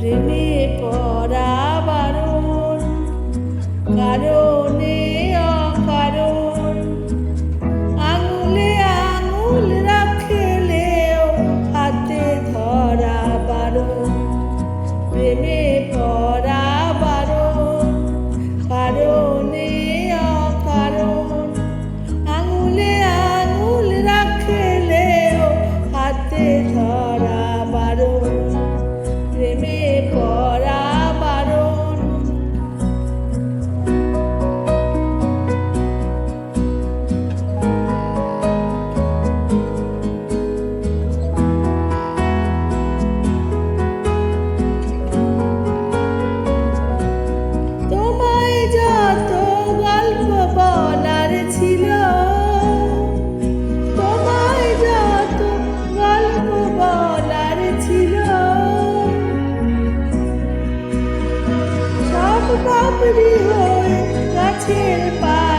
প্রেমে পড়া বারণ, কারণে অকারণ আঙুলে আঙুল রাখলেও হাতে ধরা বারণ। প্রেমে পড়া বারণ, কারণে অকারণ আঙুলে আঙুল রাখলেও হাতে ধরা বারণ। প্রেমে পড়া বারণ। তোমায় যত গল্প বলার ছিল, তোমায় যত গল্প বলার ছিল, সব বাবরি হয়ে গাছের পাতা